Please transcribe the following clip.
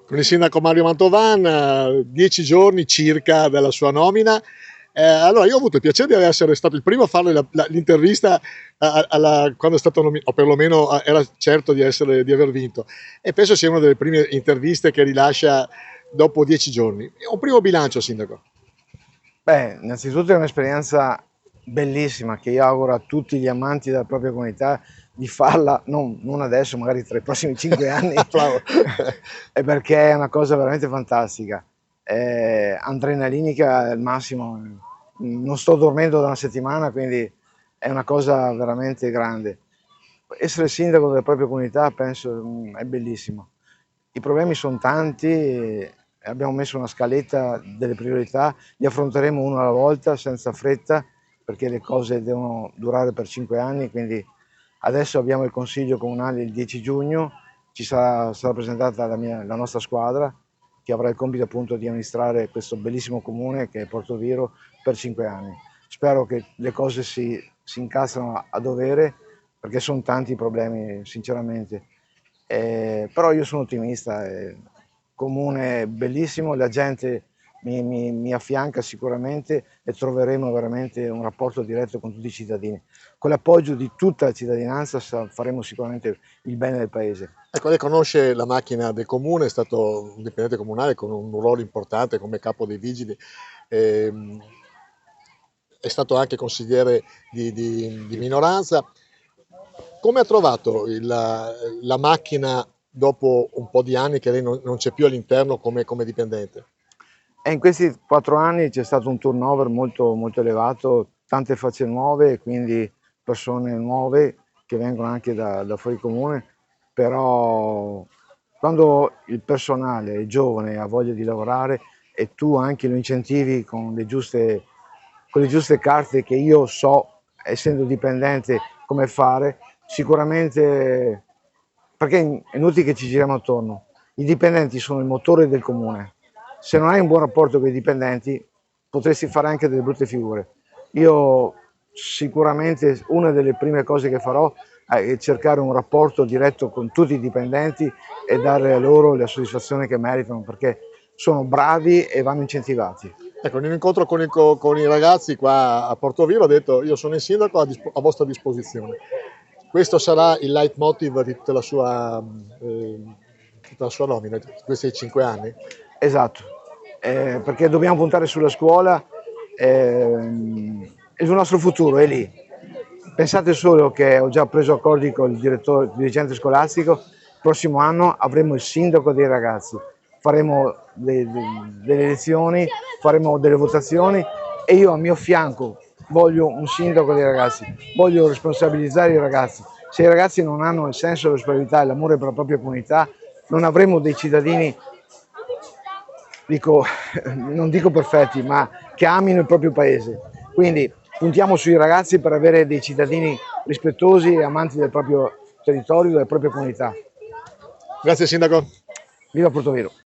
Con il sindaco Mario Mantovan, 10 giorni circa dalla sua nomina. Allora, io ho avuto il piacere di essere stato il primo a fare l'intervista quando è stato nominato, o perlomeno era certo di aver vinto. E penso sia una delle prime interviste che rilascia dopo 10 giorni. È un primo bilancio, sindaco. Beh, innanzitutto è un'esperienza bellissima che io auguro a tutti gli amanti della propria comunità di farla, non adesso, magari tra i prossimi 5 anni, Bravo. è perché è una cosa veramente fantastica. Adrenalinica al massimo, non sto dormendo da una settimana, quindi è una cosa veramente grande. Essere sindaco della propria comunità penso è bellissimo. I problemi sono tanti, abbiamo messo una scaletta delle priorità, li affronteremo uno alla volta senza fretta perché le cose devono durare per 5 anni, quindi adesso abbiamo il consiglio comunale il 10 giugno, sarà presentata la nostra squadra che avrà il compito appunto di amministrare questo bellissimo comune che è Portoviro per 5 anni. Spero che le cose si incastrano a dovere perché sono tanti i problemi sinceramente. Però io sono ottimista, comune bellissimo, la gente mi affianca sicuramente e troveremo veramente un rapporto diretto con tutti i cittadini. Con l'appoggio di tutta la cittadinanza faremo sicuramente il bene del paese. Ecco, lei conosce la macchina del comune, è stato un dipendente comunale con un ruolo importante come capo dei vigili, ehm, è stato anche consigliere di minoranza. Come ha trovato la macchina dopo un po' di anni che lei non c'è più all'interno come dipendente? E in questi 4 anni c'è stato un turnover molto, molto elevato, tante facce nuove, quindi persone nuove che vengono anche da fuori comune, però quando il personale è giovane e ha voglia di lavorare e tu anche lo incentivi con le giuste carte che io so, essendo dipendente, come fare, sicuramente, perché è inutile che ci giriamo attorno, i dipendenti sono il motore del comune. Se non hai un buon rapporto con i dipendenti potresti fare anche delle brutte figure. Io sicuramente una delle prime cose che farò è cercare un rapporto diretto con tutti i dipendenti e dare a loro la soddisfazione che meritano perché sono bravi e vanno incentivati. Ecco, in un incontro con i ragazzi qua a Portoviro ho detto io sono il sindaco a vostra disposizione. Questo sarà il leitmotiv di tutta la sua nomina, di questi 5 anni. Esatto, perché dobbiamo puntare sulla scuola, il nostro futuro è lì. Pensate solo che ho già preso accordi con il dirigente scolastico, il prossimo anno avremo il sindaco dei ragazzi, faremo delle elezioni, faremo delle votazioni e io a mio fianco voglio un sindaco dei ragazzi, voglio responsabilizzare i ragazzi. Se i ragazzi non hanno il senso, la responsabilità e l'amore per la propria comunità, non avremo dei cittadini non dico perfetti, ma che amino il proprio paese. Quindi puntiamo sui ragazzi per avere dei cittadini rispettosi e amanti del proprio territorio, della propria comunità. Grazie sindaco. Viva Portoviro!